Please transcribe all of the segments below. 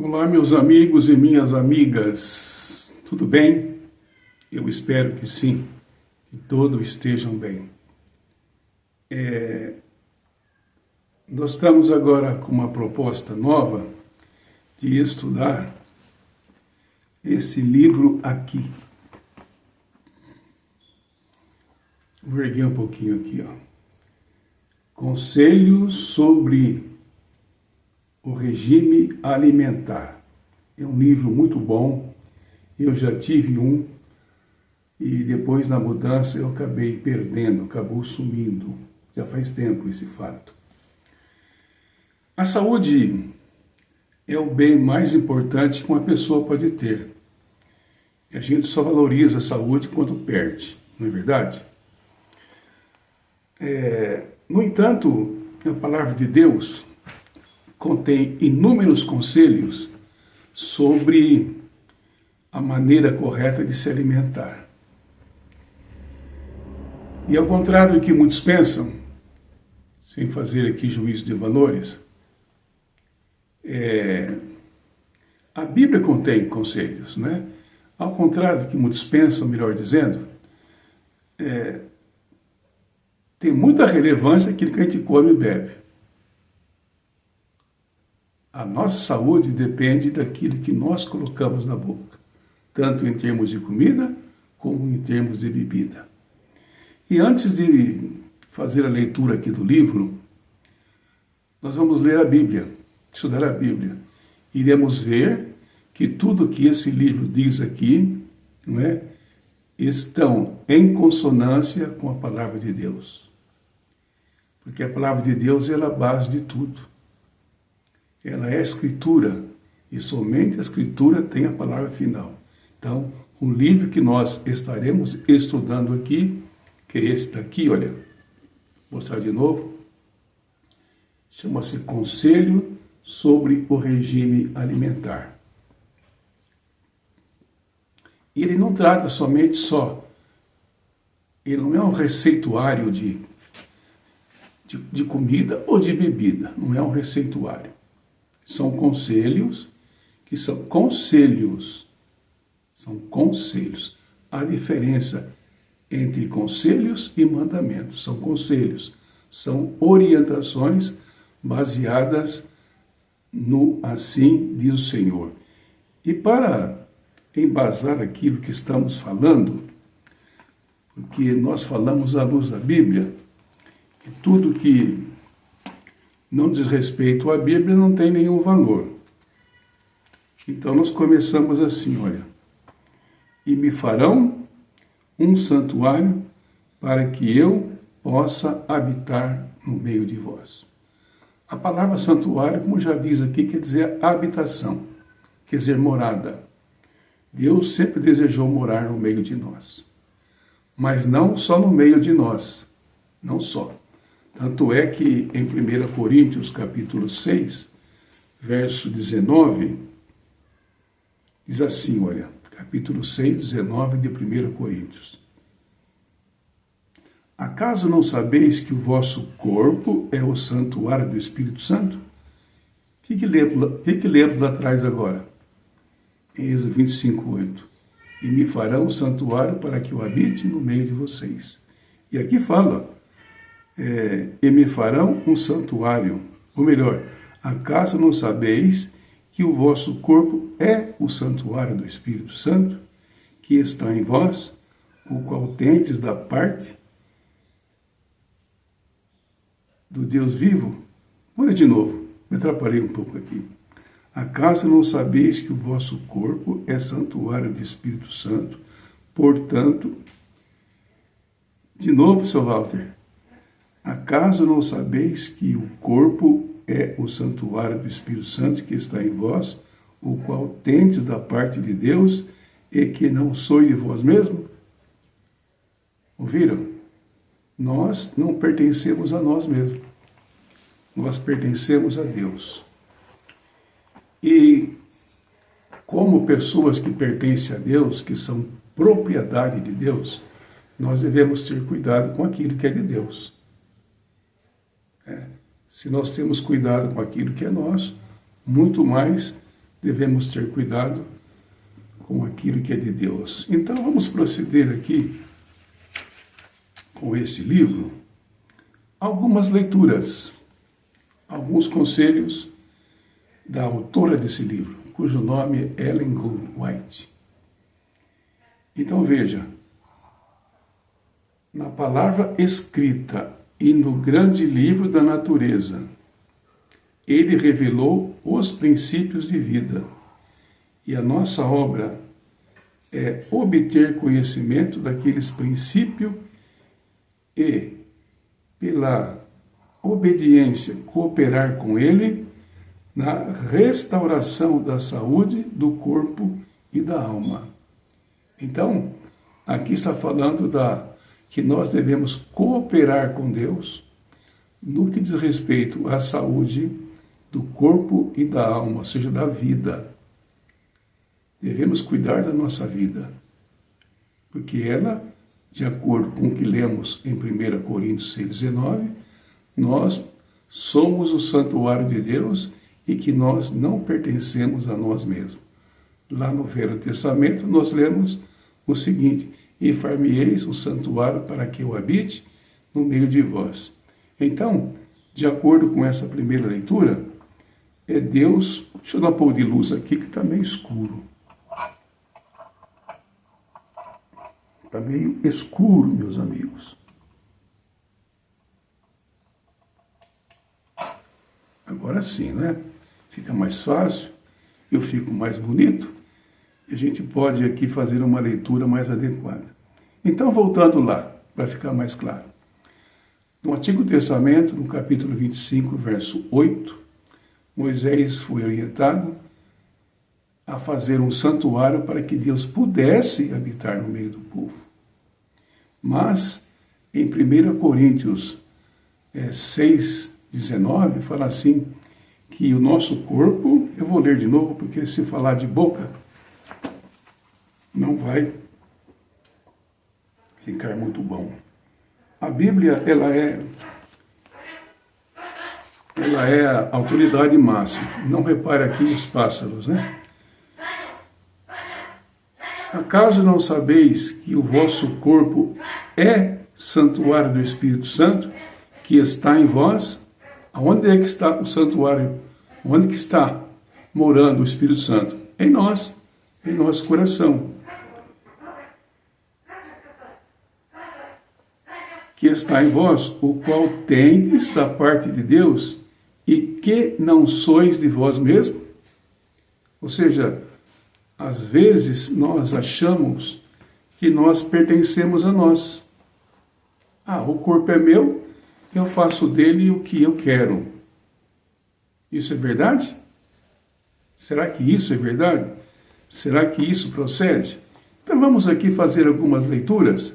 Olá, meus amigos e minhas amigas, tudo bem? Eu espero que sim, que todos estejam bem. Nós estamos agora com uma proposta nova de estudar esse livro aqui. Vou erguer um pouquinho aqui, ó. Conselhos sobre o regime alimentar. É um livro muito bom. Eu já tive um e depois na mudança eu acabei perdendo, acabou sumindo. Já faz tempo esse fato. A saúde é o bem mais importante que uma pessoa pode ter. E a gente só valoriza a saúde quando perde, não é verdade? No entanto, a palavra de Deus contém inúmeros conselhos sobre a maneira correta de se alimentar. E ao contrário do que muitos pensam, sem fazer aqui juízo de valores, a Bíblia contém conselhos, né? Ao contrário do que muitos pensam, melhor dizendo, tem muita relevância aquilo que a gente come e bebe. A nossa saúde depende daquilo que nós colocamos na boca, tanto em termos de comida, como em termos de bebida. E antes de fazer a leitura aqui do livro, nós vamos ler a Bíblia, estudar a Bíblia. Iremos ver que tudo que esse livro diz aqui, não é, estão em consonância com a palavra de Deus. Porque a palavra de Deus é a base de tudo. Ela é a Escritura, e somente a Escritura tem a palavra final. Então, o livro que nós estaremos estudando aqui, que é esse daqui, olha, vou mostrar de novo, chama-se Conselho sobre o Regime Alimentar. E ele não trata somente ele não é um receituário de comida ou de bebida, não é um receituário. São conselhos que são conselhos. São conselhos. Há diferença entre conselhos e mandamentos. São conselhos. São orientações baseadas no assim diz o Senhor. E para embasar aquilo que estamos falando, porque nós falamos à luz da Bíblia, e tudo que não diz respeito à Bíblia, não tem nenhum valor. Então nós começamos assim, olha. E me farão um santuário para que eu possa habitar no meio de vós. A palavra santuário, como já diz aqui, quer dizer habitação, quer dizer morada. Deus sempre desejou morar no meio de nós. Mas não só no meio de nós, não só. Tanto é que em 1 Coríntios, capítulo 6, verso 19, diz assim, olha, capítulo 6, 19 de 1 Coríntios. Acaso não sabeis que o vosso corpo é o santuário do Espírito Santo? O que lemos lá atrás agora? Em Êxodo 25, 8. E me farão um santuário para que eu habite no meio de vocês. E aqui fala... e me farão um santuário. Ou melhor, acaso não sabeis que o vosso corpo é o santuário do Espírito Santo, que está em vós, o qual tendes da parte do Deus vivo? Olha de novo, me atrapalhei um pouco aqui. Acaso não sabeis que o vosso corpo é santuário do Espírito Santo? Portanto, de novo, seu Walter, acaso não sabeis que o corpo é o santuário do Espírito Santo que está em vós, o qual tendes da parte de Deus e que não sois de vós mesmos? Ouviram? Nós não pertencemos a nós mesmos. Nós pertencemos a Deus. E como pessoas que pertencem a Deus, que são propriedade de Deus, nós devemos ter cuidado com aquilo que é de Deus. Se nós temos cuidado com aquilo que é nosso, muito mais devemos ter cuidado com aquilo que é de Deus. Então vamos proceder aqui com esse livro. Algumas leituras, alguns conselhos da autora desse livro, cujo nome é Ellen White. Então veja, na palavra escrita e no grande livro da natureza, ele revelou os princípios de vida. E a nossa obra é obter conhecimento daqueles princípios e, pela obediência, cooperar com ele na restauração da saúde do corpo e da alma. Então, aqui está falando que nós devemos cooperar com Deus no que diz respeito à saúde do corpo e da alma, ou seja, da vida. Devemos cuidar da nossa vida, porque ela, de acordo com o que lemos em 1 Coríntios 6,19, nós somos o santuário de Deus e que nós não pertencemos a nós mesmos. Lá no Velho Testamento nós lemos o seguinte: e far-me-eis um santuário para que eu habite no meio de vós. Então, de acordo com essa primeira leitura, é Deus... Deixa eu dar um pouco de luz aqui que está meio escuro. Está meio escuro, meus amigos. Agora sim, né? Fica mais fácil, eu fico mais bonito, e a gente pode aqui fazer uma leitura mais adequada. Então, voltando lá, para ficar mais claro. No Antigo Testamento, no capítulo 25, verso 8, Moisés foi orientado a fazer um santuário para que Deus pudesse habitar no meio do povo. Mas, em 1 Coríntios 6,19, fala assim, que o nosso corpo, eu vou ler de novo, porque se falar de boca, não vai ficar muito bom. A Bíblia, ela é a autoridade máxima. Não repare aqui os pássaros, né? Acaso não sabeis que o vosso corpo é santuário do Espírito Santo, que está em vós? Aonde é que está o santuário? Onde que está morando o Espírito Santo? Em nós, em nosso coração. Que está em vós, o qual tendes da parte de Deus, e que não sois de vós mesmos? Ou seja, às vezes nós achamos que nós pertencemos a nós. O corpo é meu, eu faço dele o que eu quero. Isso é verdade? Será que isso é verdade? Será que isso procede? Então vamos aqui fazer algumas leituras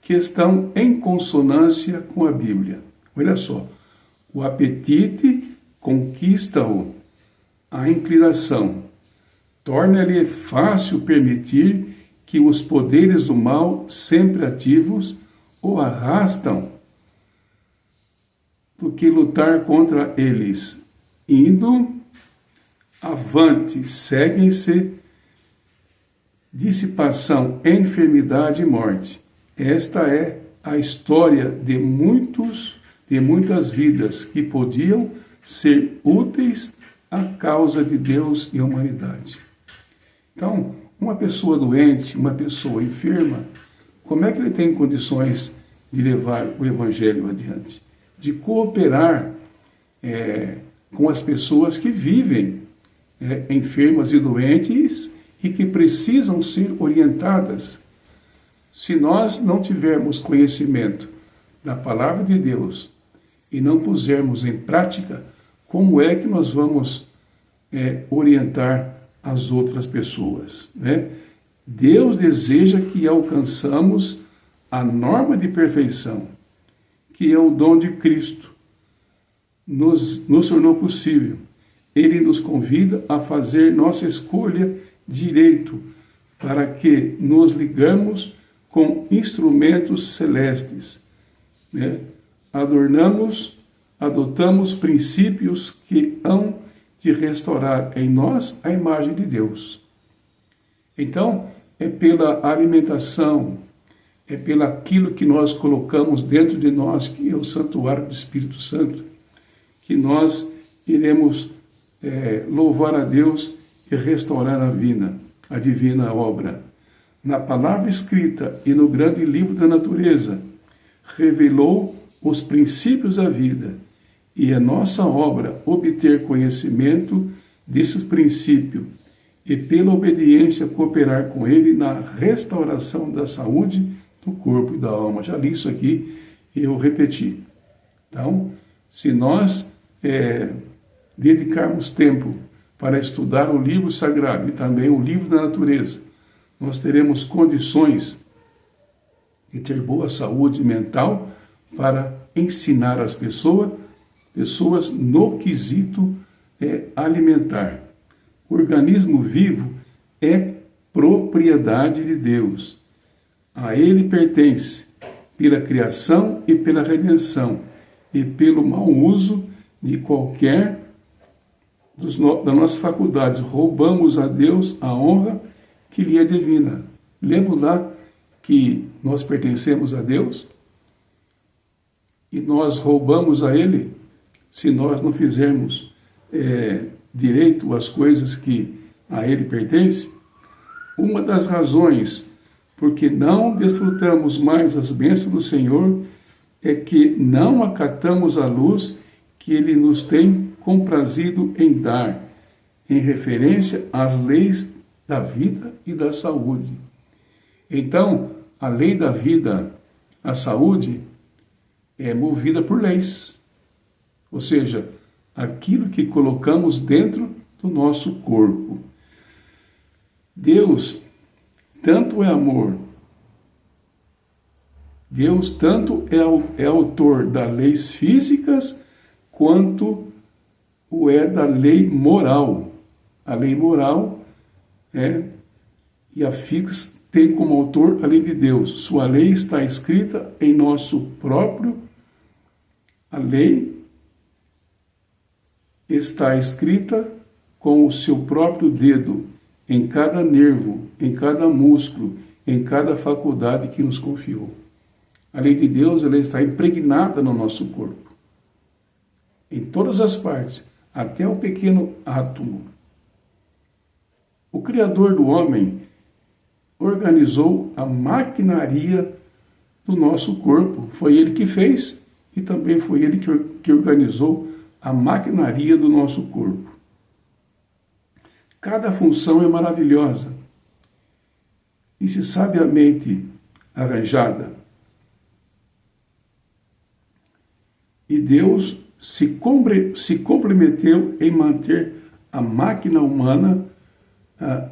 que estão em consonância com a Bíblia. Olha só. O apetite conquista-o, a inclinação. Torna-lhe fácil permitir que os poderes do mal, sempre ativos, o arrastam do que lutar contra eles. Indo avante, seguem-se dissipação, enfermidade e morte. Esta é a história de muitas vidas que podiam ser úteis à causa de Deus e humanidade. Então, uma pessoa doente, uma pessoa enferma, como é que ele tem condições de levar o Evangelho adiante? De cooperar com as pessoas que vivem enfermas e doentes e que precisam ser orientadas. Se nós não tivermos conhecimento da palavra de Deus e não pusermos em prática, como é que nós vamos orientar as outras pessoas, né? Deus deseja que alcançamos a norma de perfeição, que é o dom de Cristo. Nos tornou possível. Ele nos convida a fazer nossa escolha direito, para que nos ligamos com instrumentos celestes, né? Adotamos princípios que hão de restaurar em nós a imagem de Deus. Então, é pela alimentação, é pelo aquilo que nós colocamos dentro de nós, que é o santuário do Espírito Santo, que nós iremos louvar a Deus e restaurar a divina obra. Na palavra escrita e no grande livro da natureza, revelou os princípios da vida, e é nossa obra obter conhecimento desses princípios e pela obediência cooperar com ele na restauração da saúde do corpo e da alma. Já li isso aqui e eu repeti. Então, se nós dedicarmos tempo para estudar o livro sagrado e também o livro da natureza, nós teremos condições de ter boa saúde mental para ensinar as pessoas no quesito alimentar. O organismo vivo é propriedade de Deus. A ele pertence pela criação e pela redenção e pelo mau uso de qualquer das nossas faculdades. Roubamos a Deus a honra que lhe é divina. Lembra lá que nós pertencemos a Deus e nós roubamos a Ele se nós não fizermos direito às coisas que a Ele pertencem? Uma das razões porque não desfrutamos mais as bênçãos do Senhor é que não acatamos a luz que Ele nos tem comprazido em dar, em referência às leis da vida e da saúde. Então, a lei da vida, a saúde, é movida por leis. Ou seja, aquilo que colocamos dentro do nosso corpo. Deus tanto é amor, Deus tanto é autor das leis físicas, quanto o é da lei moral. A lei moral e a fix tem como autor a lei de Deus. Sua lei está escrita em nosso próprio. A lei está escrita com o seu próprio dedo em cada nervo, em cada músculo, em cada faculdade que nos confiou. A lei de Deus, ela está impregnada no nosso corpo, em todas as partes, até o pequeno átomo. O Criador do homem organizou a maquinaria do nosso corpo. Foi Ele que fez e também foi Ele que organizou a maquinaria do nosso corpo. Cada função é maravilhosa e, se sabiamente arranjada, e Deus se comprometeu em manter a máquina humana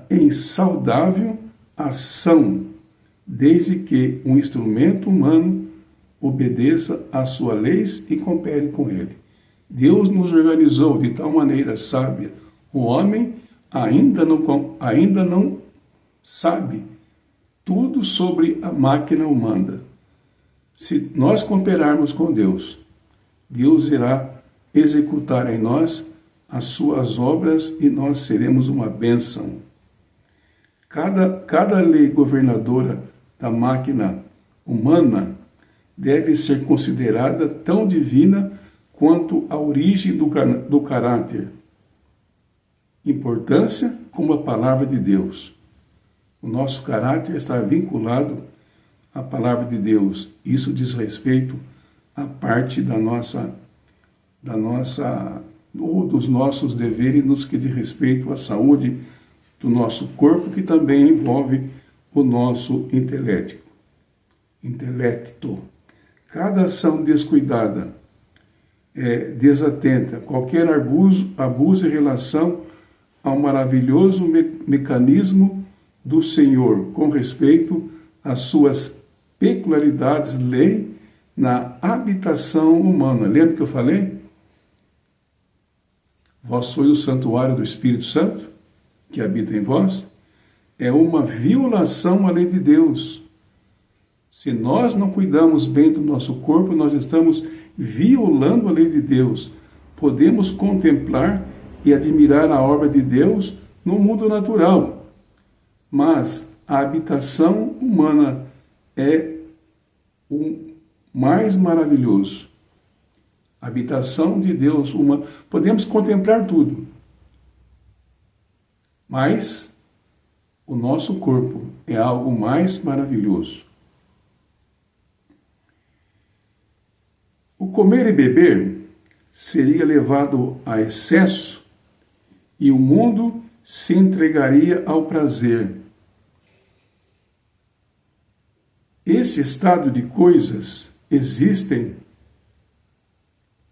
em saudável ação, desde que um instrumento humano obedeça às suas leis e coopere com ele. Deus nos organizou de tal maneira sábia. O homem ainda não sabe tudo sobre a máquina humana. Se nós cooperarmos com Deus, Deus irá executar em nós as suas obras e nós seremos uma bênção. Cada lei governadora da máquina humana deve ser considerada tão divina quanto a origem do caráter, importância como a palavra de Deus. O nosso caráter está vinculado à palavra de Deus. Isso diz respeito à parte dos nossos deveres nos que diz respeito à saúde do nosso corpo, que também envolve o nosso intelecto. Cada ação descuidada, desatenta, qualquer abuso em relação ao maravilhoso mecanismo do Senhor, com respeito às suas peculiaridades, lei na habitação humana. Lembra que eu falei? Vós sois o santuário do Espírito Santo, que habita em vós. É uma violação à lei de Deus. Se nós não cuidamos bem do nosso corpo, nós estamos violando a lei de Deus. Podemos contemplar e admirar a obra de Deus no mundo natural. Mas a habitação humana é o mais maravilhoso. A habitação de Deus humana. Podemos contemplar tudo, mas o nosso corpo é algo mais maravilhoso. O comer e beber seria levado a excesso e o mundo se entregaria ao prazer. Esse estado de coisas existe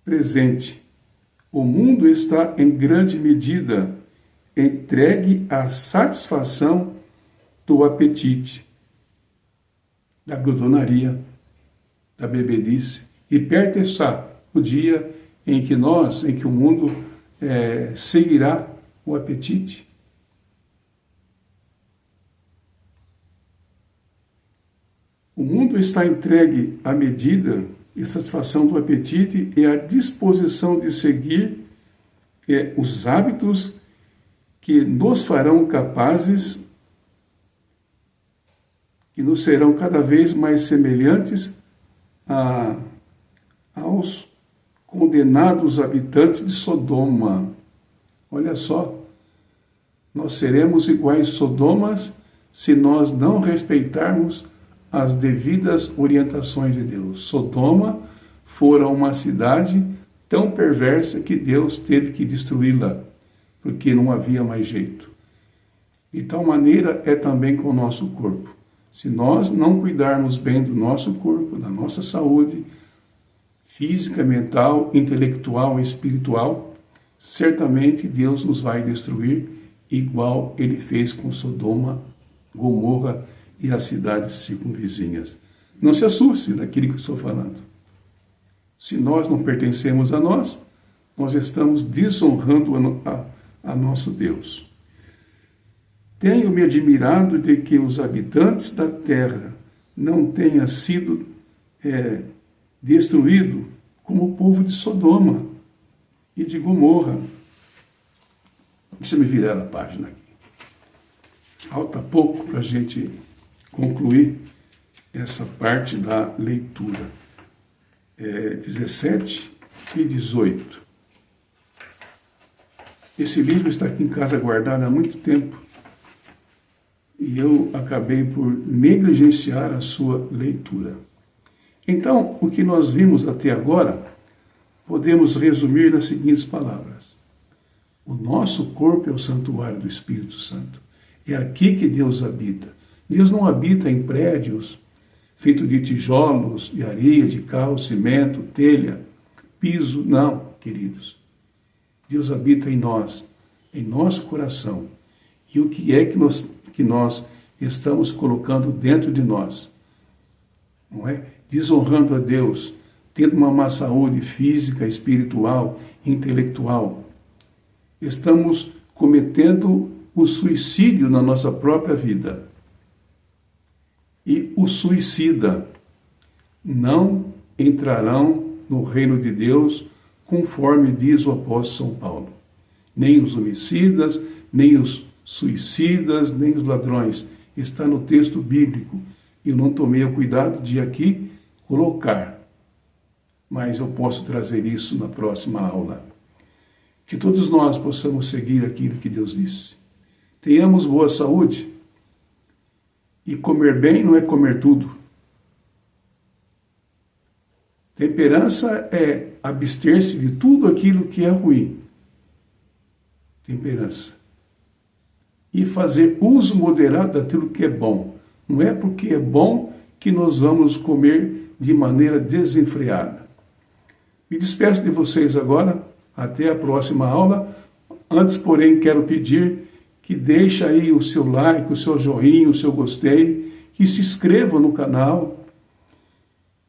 presente. O mundo está em grande medida entregue à satisfação do apetite, da glutonaria, da bebedice. E perto está o dia em que o mundo seguirá o apetite. O mundo está entregue à medida e satisfação do apetite e à disposição de seguir os hábitos que nos farão capazes, que nos serão cada vez mais semelhantes aos condenados habitantes de Sodoma. Olha só, nós seremos iguais Sodomas se nós não respeitarmos as devidas orientações de Deus. Sodoma fora uma cidade tão perversa que Deus teve que destruí-la, porque não havia mais jeito. De tal maneira é também com o nosso corpo. Se nós não cuidarmos bem do nosso corpo, da nossa saúde física, mental, intelectual e espiritual, certamente Deus nos vai destruir, igual ele fez com Sodoma, Gomorra e as cidades circunvizinhas. Não se assuste daquilo que estou falando. Se nós não pertencemos a nós estamos desonrando a nosso Deus. Tenho me admirado de que os habitantes da terra não tenham sido destruídos como o povo de Sodoma e de Gomorra. Deixa eu me virar a página aqui. Falta pouco para a gente concluir essa parte da leitura. 17 e 18. Esse livro está aqui em casa guardado há muito tempo e eu acabei por negligenciar a sua leitura. Então, o que nós vimos até agora, podemos resumir nas seguintes palavras. O nosso corpo é o santuário do Espírito Santo. É aqui que Deus habita. Deus não habita em prédios feitos de tijolos, de areia, de cal, cimento, telha, piso. Não, queridos. Deus habita em nós, em nosso coração. E o que é que nós estamos colocando dentro de nós? Não é? Desonrando a Deus, tendo uma má saúde física, espiritual, intelectual. Estamos cometendo o suicídio na nossa própria vida. E o suicida não entrarão no reino de Deus, conforme diz o apóstolo São Paulo. Nem os homicidas, nem os suicidas, nem os ladrões. Está no texto bíblico. Eu não tomei o cuidado de aqui colocar. Mas eu posso trazer isso na próxima aula. Que todos nós possamos seguir aquilo que Deus disse. Tenhamos boa saúde. E comer bem não é comer tudo. Temperança é abster-se de tudo aquilo que é ruim. Temperança. E fazer uso moderado daquilo que é bom. Não é porque é bom que nós vamos comer de maneira desenfreada. Me despeço de vocês agora. Até a próxima aula. Antes, porém, quero pedir que deixe aí o seu like, o seu joinha, o seu gostei, que se inscreva no canal,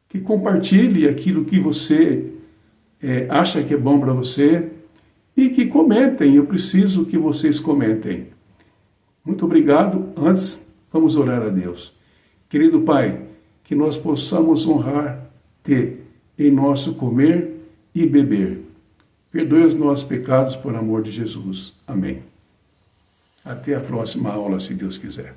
que compartilhe aquilo que você acha que é bom para você e que comentem. Eu preciso que vocês comentem. Muito obrigado. Antes, vamos orar a Deus. Querido Pai, que nós possamos honrar-te em nosso comer e beber. Perdoe os nossos pecados por amor de Jesus. Amém. Até a próxima aula, se Deus quiser.